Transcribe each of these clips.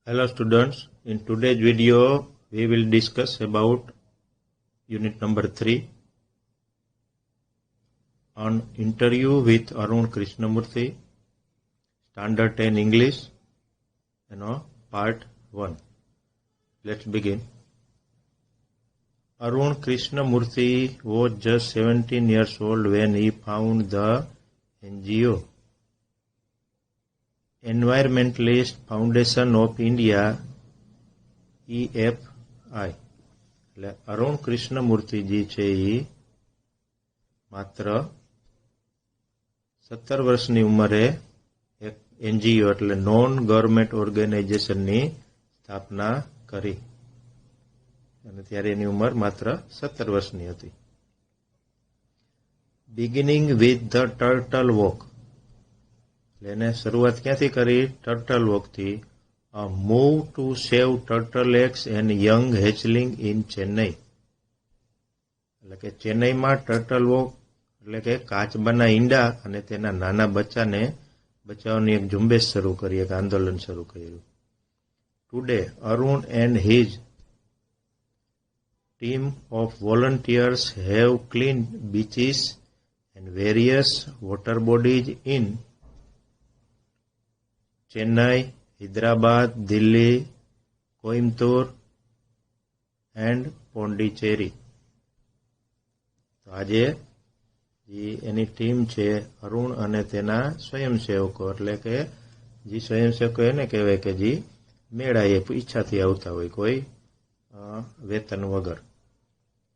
Hello students, in today's video we will discuss about unit number 3 on interview with Arun Krishnamurthy, standard 10 English, part 1. Let's begin. Arun Krishnamurthy was just 17 years old when he founded the NGO Environmentalist Foundation of India EFI. એટલે અરુણ કૃષ્ણમૂર્તિજી છે એ માત્ર 17 વર્ષની ઉંમરે એક NGO એટલે non government ઓર્ગેનાઇઝેશનની સ્થાપના કરી અને ત્યારે એની ઉંમર માત્ર 17 વર્ષની હતી. Beginning with the turtle walk, એને શરૂઆત ક્યાંથી કરી? ટર્ટલ વોકથી. Move to save turtle eggs and young hatchling in Chennai, એટલે કે ચેન્નઈમાં ટર્ટલ વોક એટલે કે કાચબાના ઈંડા અને તેના નાના બચ્ચાને બચાવવાની એક ઝુંબેશ શરૂ કરી, એક આંદોલન શરૂ કર્યું. Today Arun and his team of volunteers have clean beaches and various water bodies in Chennai, Hyderabad, Delhi, Coimbatore and Pondicherry. તો આજે એની ટીમ છે અરુણ અને તેના સ્વયંસેવકો, એટલે કે જે સ્વયંસેવકો એને કહેવાય કે જે મેળાએ ઈચ્છાથી આવતા હોય, કોઈ વેતન વગર.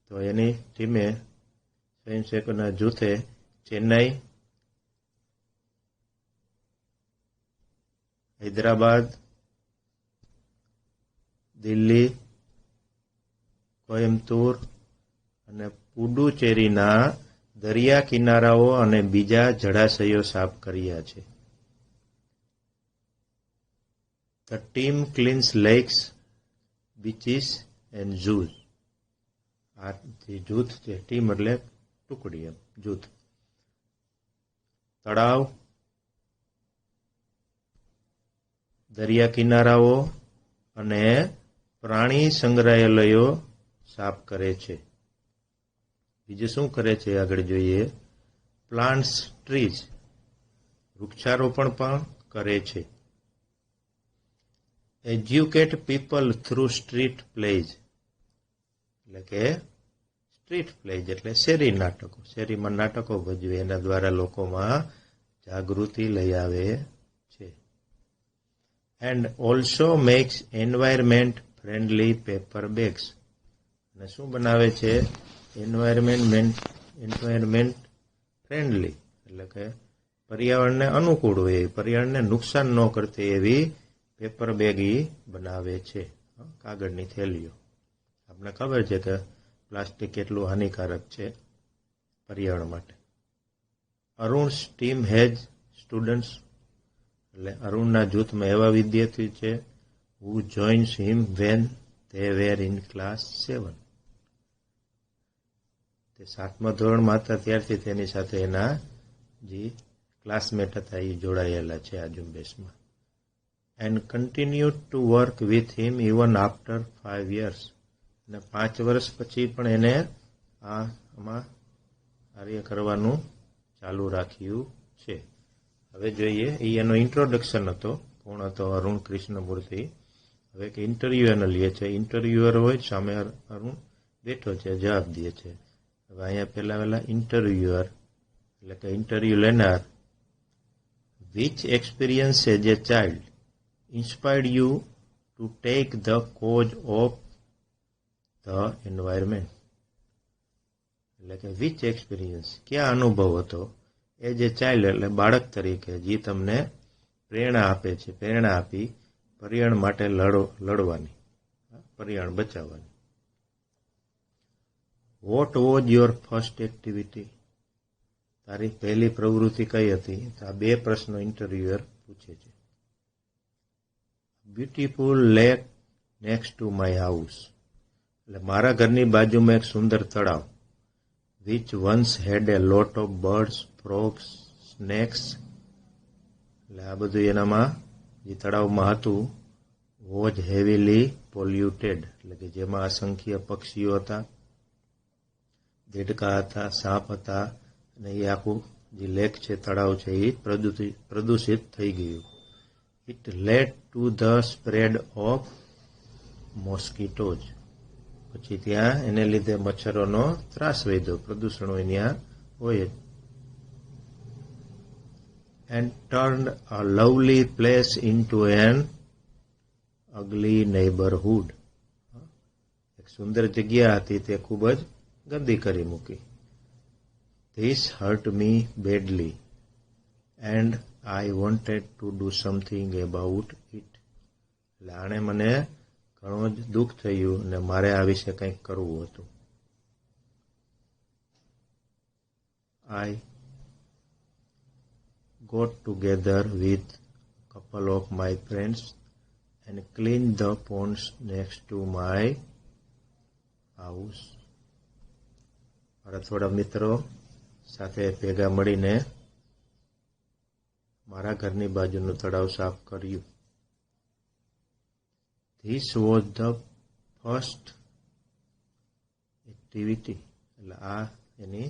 તો એની ટીમે સ્વયંસેવકોના જૂથે ચેન્નાઈ, હૈદરાબાદ, દિલ્હી, કોયમ્બતુર અને પુડુચેરીના દરિયા કિનારાઓ અને બીજા જળાશયો સાફ કર્યા છે. The team cleans lakes, beaches and zoos. આ જે જૂથ છે, ટીમ એટલે ટુકડી, એમ જૂથ. તળાવ, દરિયા કિનારાઓ અને પ્રાણી સંગ્રહાલયો સાફ કરે છે. બીજું શું કરે છે આગળ જોઈએ. પ્લાન્ટ્સ ટ્રીઝ, વૃક્ષારોપણ પણ કરે છે. Educate people through street plays, એટલે કે સ્ટ્રીટ પ્લેઝ એટલે શેરી નાટકો, શેરીમાં નાટકો ભજવે, એના દ્વારા લોકોમાં જાગૃતિ લઈ આવે છે. And also makes environment friendly paper bags, અને શું બનાવે છે? એન્વાયરમેન્ટ ફ્રેન્ડલી એટલે કે પર્યાવરણને અનુકૂળ હોય, પર્યાવરણને નુકસાન ન કરતી એવી પેપર બેગ બનાવે છે, કાગળની થેલીઓ. આપણે ખબર છે કે પ્લાસ્ટિક કેટલું હાનિકારક છે પર્યાવરણ માટે. અરુણ્સ ટીમ હેઝ સ્ટુડન્ટ્સ, એટલે અરુણના જૂથમાં એવા વિદ્યાર્થી છે who joins him when they were in class 7. તે 7મા ધોરણમાં હતા ત્યારથી તેની સાથે એના જે ક્લાસમેટ હતા એ જોડાયેલા છે આ ઝુંબેશમાં. And continue to work with him even after 5 years, અને 5 વર્ષ પછી પણ એને આમાં કાર્ય કરવાનું ચાલુ રાખ્યું છે. હવે જોઈએ, એનો ઇન્ટ્રોડક્શન હતો, કોણ હતો અરુણ કૃષ્ણમૂર્તિ. હવે કે ઇન્ટરવ્યુ એને લે છે, ઇન્ટરવ્યુઅર હોય, સામે અરુણ બેઠો છે, જવાબ દે છે. હવે અહીંયા પહેલા ઇન્ટરવ્યુઅર એટલે કે ઇન્ટરવ્યુ લેનાર. Which experience as a child inspired you to take the cause of the environment, એટલે કે વિચ એક્સપિરિયન્સ, ક્યાં અનુભવ હતો એઝ એ ચાઇલ્ડ એટલે બાળક તરીકે, જે તમને પ્રેરણા આપે છે, પ્રેરણા આપી પર્યાવરણ માટે લડવાની, પર્યાવરણ બચાવવાની. What was your first activity, તારી પહેલી પ્રવૃત્તિ કઈ હતી? તો આ 2 પ્રશ્નો ઇન્ટરવ્યુઅર પૂછે છે. Beautiful lake next to my house, એટલે મારા ઘરની બાજુમાં એક સુંદર તળાવ. Which once had a lot of birds, frogs, snakes, એટલે આ બધું એનામાં જે તળાવમાં હતું. વોઝ હેવીલી પોલ્યુટેડ, એટલે કે જેમાં અસંખ્ય પક્ષીઓ હતા, દેડકા હતા, સાપ હતા, અને એ આખું જે લેક છે, તળાવ છે, એ પ્રદૂષિત થઈ ગયું. It lead to the spread of મોસ્કીટોઝ, પછી ત્યાં એને લીધે મચ્છરોનો ત્રાસ વધ્યો, પ્રદૂષણો ત્યાં હોય જ. And turned a lovely place into an ugly neighbourhood, એક સુંદર જગ્યા હતી તે ખૂબ જ ગંદી કરી મૂકી. This hurt me badly and I wanted to do something about it, એટલે આણે મને ઘણું જ દુઃખ થયું અને મારે આ વિશે કંઈક કરવું હતું. I got together with couple of my friends and clean the ponds next to my house, મારા થોડા મિત્રો સાથે ભેગા મળીને મારા ઘરની બાજુનું તળાવ સાફ કર્યું. This was the first activity, એટલે આ એની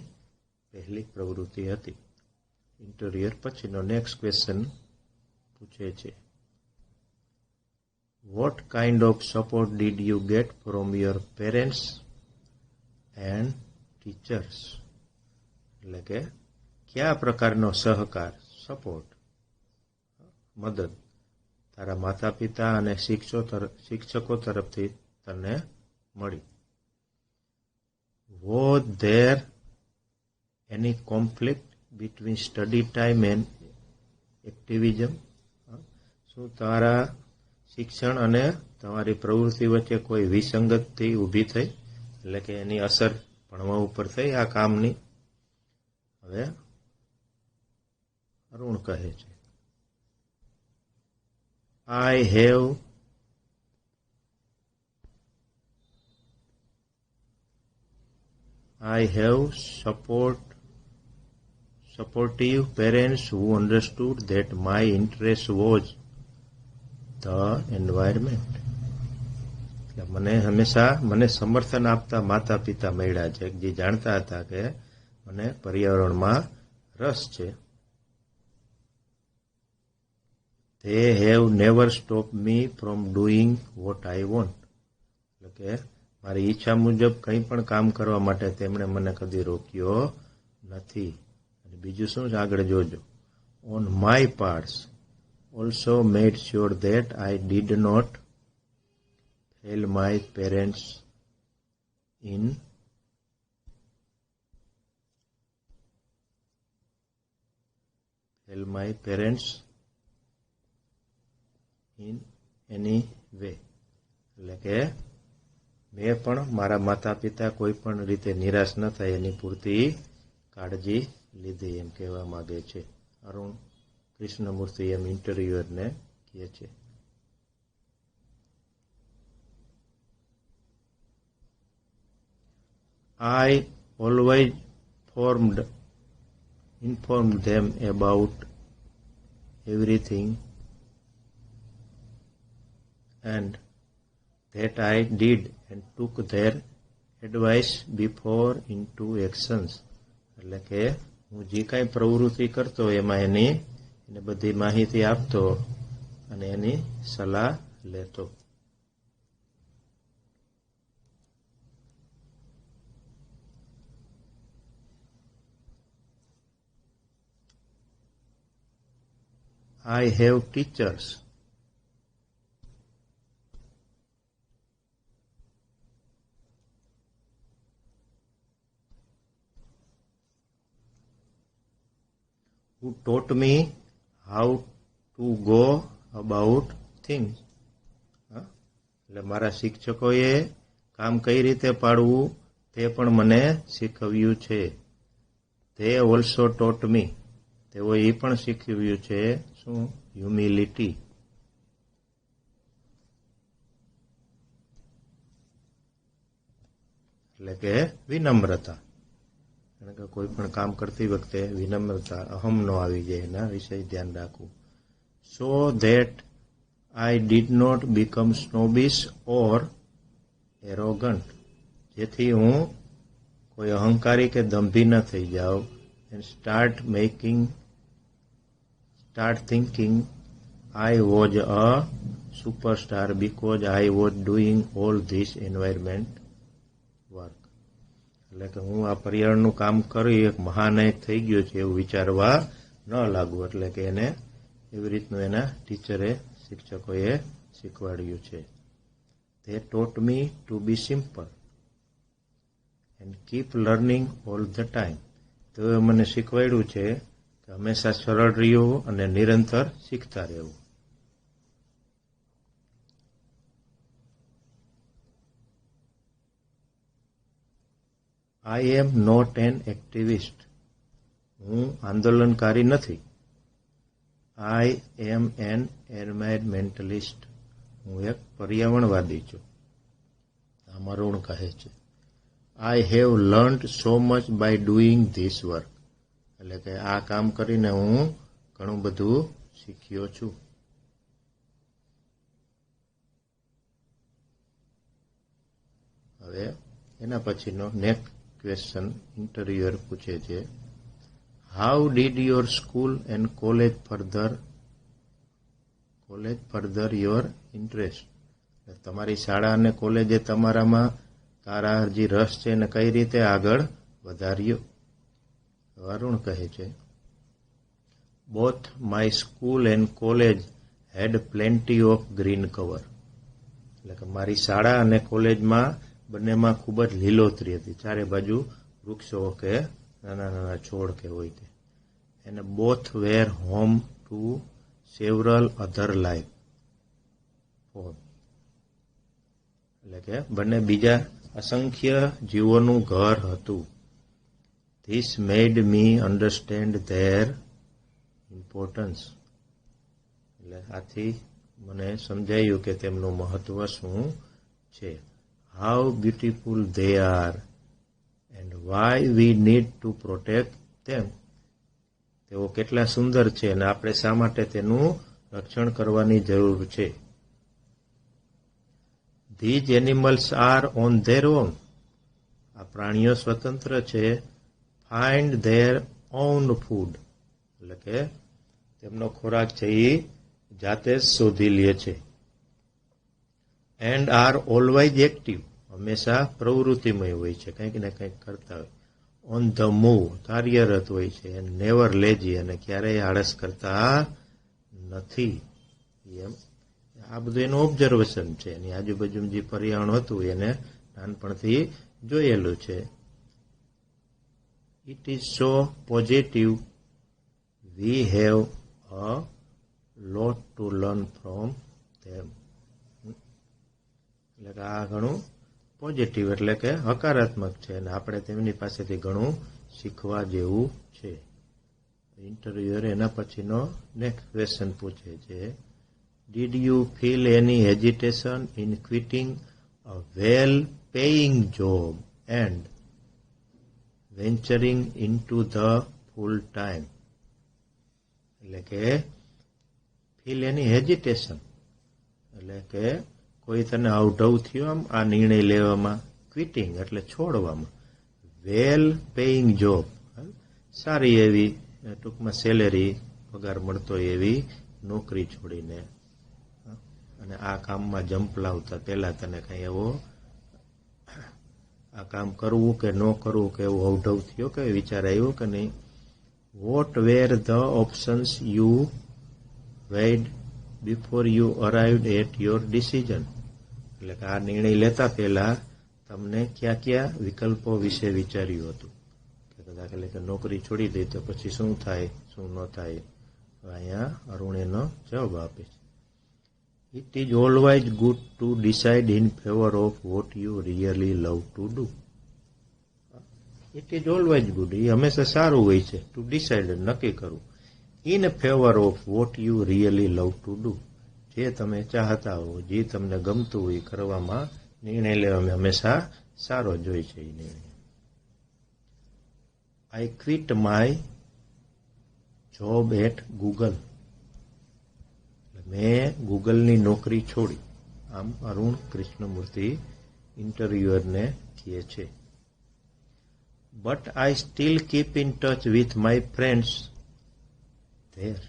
પહેલી પ્રવૃત્તિ હતી. ઇન્ટરવ્યુઅર પછીનો નેક્સ્ટ ક્વેશ્ચન પૂછે છે, what kind of support did you get from your parents and teachers, એટલે કે કયા પ્રકારનો સહકાર, સપોર્ટ, મદદ તારા માતા પિતા અને શિક્ષકો તરફથી તને મળી. Was there any conflict between study time and activism, શું તારા શિક્ષણ અને તમારી પ્રવૃત્તિ વચ્ચે કોઈ વિસંગતિ ઊભી થઈ, એટલે કે એની અસર ભણવા ઉપર થઈ આ કામની. હવે અરુણ કહે છે, I have supportive parents who understood that my interest was the environment. મને સમર્થન આપતા માતા પિતા મળ્યા છે, જે જાણતા હતા કે મને પર્યાવરણમાં રસ છે. They have never stopped me from doing what I want, એટલે કે મારી ઈચ્છા મુજબ કંઈ પણ કામ કરવા માટે તેમણે મને કદી રોક્યો નથી. અને બીજું શું છે આગળ જોજો. On my parts also made sure that I did not fail my parents in any way, એટલે કે મેં પણ મારા માતા પિતા કોઈ પણ રીતે નિરાશ ન થાય એની પૂરતી કાળજી લીધી, એમ કહેવા માંગે છે અરુણ કૃષ્ણમૂર્તિ, એમ ઇન્ટરવ્યુઅરને કહે છે. I always informed them about everything and that I did and took their advice before into actions, એટલે કે હું જે કાંઈ પ્રવૃત્તિ કરતો એમાં એને બધી માહિતી આપતો અને એની સલાહ લેતો. I have teachers who taught me how to go about things. એટલે મારા શિક્ષકોએ કામ કઈ રીતે પાડવું તે પણ મને શીખવ્યું છે. They also taught me, તેઓ એ પણ શીખવ્યું છે શું? હ્યુમિલિટી, એટલે કે વિનમ્રતા. એટલે કે કોઈ પણ કામ કરતી વખતે વિનમ્રતા, અહમ નો આવી જાય, એના વિશે ધ્યાન રાખવું. So that I did not become snobbish or arrogant. જેથી હું કોઈ અહંકારી કે દંભી ન થઈ જાઉં. And start thinking I was a superstar because I was doing all this environment work. એટલે કે હું આ પર્યાવરણનું કામ કરી એક મહાનાયક થઈ ગયો છે એવું વિચારવા ન લાગુ. એટલે કે એને એવી રીતનું એના ટીચરે શિક્ષકોએ શીખવાડ્યું છે. They taught me to be simple and keep learning all the time. તો મને શીખવાડ્યું છે કે હંમેશા સરળ રહેવું અને નિરંતર શીખતા રહેવું. I am not an activist. હું આંદોલનકારી નથી. I am an environmentalist. હું એક પર્યાવરણવાદી છું. આમાં ઋણ કહે છે. I have learned so much by doing this work. એટલે કે આ કામ કરીને હું ઘણું બધું શીખ્યો છું. હવે એના પછીનો નેક્સ્ટ ક્વેશ્ચન ઇન્ટરવ્યુઅર પૂછે છે, how did your school and college further your interest? તમારી શાળા અને કોલેજે તમારામાં તારા જે રસ છે એને કઈ રીતે આગળ વધાર્યો? વરુણ કહે છે, both my school and college had plenty of green cover. એટલે કે મારી શાળા અને કોલેજમાં બંનેમાં ખૂબ જ લીલોતરી હતી. ચારે બાજુ વૃક્ષો કે નાના નાના છોડ કે હોય તે. અને both were home to several other life form. એટલે કે બંને બીજા અસંખ્ય જીવોનું ઘર હતું. This made me understand their importance. એટલે આથી મને સમજાયું કે તેમનું મહત્વ શું છે. How beautiful they are and why we need to protect them. તેઓ કેટલા સુંદર છે અને આપણે શા માટે તેનું રક્ષણ કરવાની જરૂર છે. These animals are on their own. આ પ્રાણીઓ સ્વતંત્ર છે. Find their own food. એટલે કે તેમનો ખોરાક છે એ જાતે જ શોધી લે છે. And are always active. હંમેશા પ્રવૃત્તિમય હોય છે, કંઈક ને કંઈક કરતા હોય. On the move. કાર્યરત હોય છે. And never lazy. અને ક્યારેય આળસ કરતા નથી. એમ આ બધું એનું ઓબ્ઝર્વેશન છે. એની આજુબાજુ જે પર્યાવરણ હતું એને નાનપણથી જોયેલું છે. It is so positive. We have a lot to learn from them. એટલે કે આ ઘણું પોઝિટિવ એટલે કે હકારાત્મક છે અને આપણે તેમની પાસેથી ઘણું શીખવા જેવું છે. ઇન્ટરવ્યુઅર એના પછીનો નેક્સ્ટ ક્વેશ્ચન પૂછે છે, did you feel any hesitation in quitting a well paying job and venturing into the full time? એટલે કે ફીલ એની હેજિટેશન એટલે કે કોઈ તને અવઢવ થયો આમ આ નિર્ણય લેવામાં. ક્વિટિંગ એટલે છોડવામાં. વેલ પેઇંગ જોબ સારી એવી ટૂંકમાં સેલેરી પગાર મળતો એવી નોકરી છોડીને અને આ કામમાં જંપ લાવતા પહેલા તને કઈ એવો આ કામ કરવું કે ન કરવું કે એવું અવઢવ થયો કે વિચાર આવ્યો કે નહીં? What were the options you weighed before you arrived at your decision? એટલે કે આ નિર્ણય લેતા પહેલા તમને કયા કયા વિકલ્પો વિશે વિચાર્યું હતું? એટલે કે નોકરી છોડી દઈ તો પછી શું થાય, શું ન થાય? અહીંયા અરુણ એનો જવાબ આપે છે. It is always good to decide in favour of what you really love to do. It is always good, એ હંમેશા સારું હોય છે. ટુ ડિસાઇડ નક્કી કરવું. In favour of what you really love to do. જે તમે ચાહતા હો, જે તમને ગમતું હોય કરવામાં નિર્ણય લેવામાં હંમેશા સારો જ હોય છે એ નિર્ણય. I quit my job at Google. મેં ગૂગલની નોકરી છોડી, આમ અરુણ કૃષ્ણમૂર્તિ ઇન્ટરવ્યુઅરને કહે છે. But I still keep in touch with my friends there.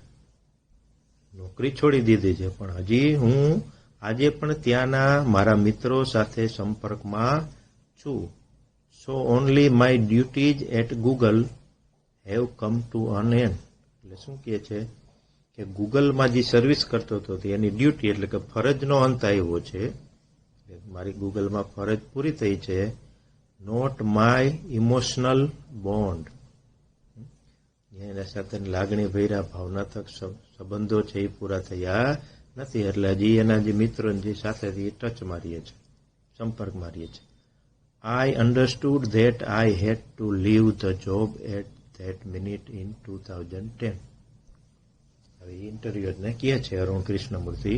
નોકરી છોડી દીધી છે, પણ હજી હું આજે પણ ત્યાંના મારા મિત્રો સાથે સંપર્કમાં છું. So only my duties at Google have come to an end. એટલે શું કહે છે કે ગૂગલમાં જે સર્વિસ કરતો હતો એની ડ્યુટી એટલે કે ફરજનો અંત આવ્યો છે. મારી ગૂગલમાં ફરજ પૂરી થઈ છે. Not my emotional bond. એના સાથે લાગણી ભર્યા ભાવનાત્મક સંબંધો છે એ પૂરા થયા નથી. એટલે હજી એના જે મિત્રો જે સાથે ટચ મારીએ છે, સંપર્ક મારીએ છે. I understood that I had to leave the job at that minute in 2010. હવે ઇન્ટરવ્યુઅરને કહે છે અરુણ કૃષ્ણમૂર્તિ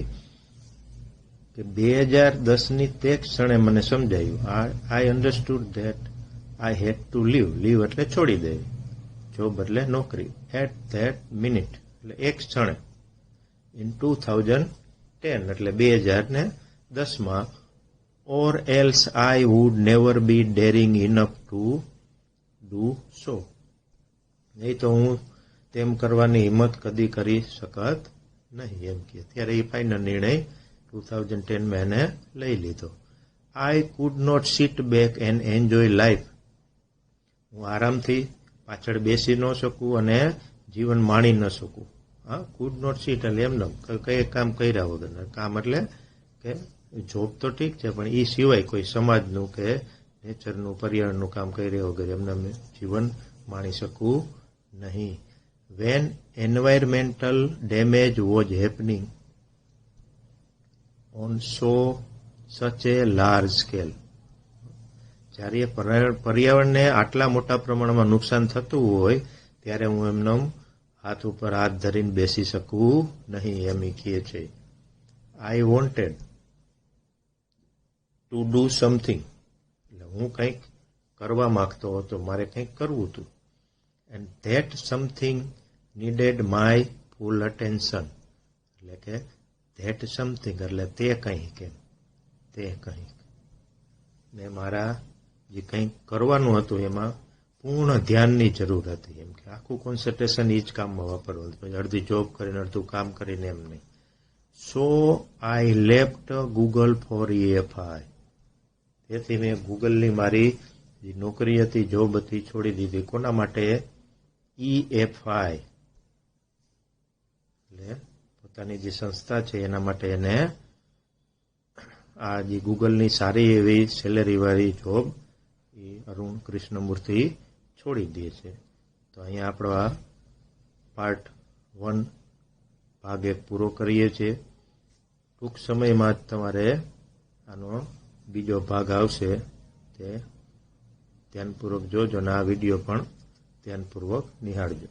કે 2010ની તે ક્ષણે મને સમજાયું. I understood that I had to leave એટલે છોડી દેવી, જોબ એટલે નોકરી, એટ ધેટ મિનિટ એટલે એક ક્ષણે, ઇન 2010 એટલે 2010માં, or else I would never be daring enough to do so. નહીં તો હું તેમ કરવાની હિંમત કદી કરી શકત નહીં, એમ કે ત્યારે એ ફાઇનલ નિર્ણય 2010માં એને લઈ લીધો. I could not sit back and enjoy life. હું આરામથી પાછળ બેસી ન શકું અને જીવન માણી ન શકું. હા, કુડ નોટ સિટ એટલે એમને કઈ કામ કર્યા વગર. કામ એટલે કે જોબ તો ઠીક છે, પણ એ સિવાય કોઈ સમાજનું કે નેચરનું, પર્યાવરણનું કામ કર્યા વગર એમને જીવન માણી શકું નહીં. When environmental damage was happening on such a large scale. જ્યારે પર્યાવરણને આટલા મોટા પ્રમાણમાં નુકસાન થતું હોય ત્યારે હું એમનો હાથ ઉપર હાથ ધરીને બેસી શકું નહીં, એમ કહે છે. I wanted to do something. એટલે હું કંઈક કરવા માંગતો હતો, મારે કંઈક કરવું હતું. And that something needed my full attention. એટલે કે ધેટ સમથિંગ એટલે તે કંઈક, એમ તે કંઈક ને મારા જે કંઈક કરવાનું હતું એમાં પૂર્ણ ધ્યાનની જરૂર હતી. એમ કે આખું કોન્સન્ટ્રેશન એ જ કામમાં વાપરવું, પછી અડધી જોબ કરીને અડધું કામ કરીને એમ નહીં. So I left Google for EFI. તેથી મેં ગૂગલની મારી જે નોકરી હતી, જોબ હતી, છોડી દીધી. કોના માટે? EFI એટલે પોતાની જે સંસ્થા છે એના માટે એને આ જે ગૂગલની સારી એવી સેલેરીવાળી જોબ એ અરુણ કૃષ્ણમૂર્તિ છોડી દે છે. તો અહીંયા આપણો આ પાર્ટ 1 ભાગ 1 પૂરો કરીએ છીએ. ટૂંક સમયમાં જ તમારે આનો બીજો ભાગ આવશે, તે ધ્યાનપૂર્વક જોજો અને આ વિડીયો પણ ધ્યાનપૂર્વક નિહાળજો.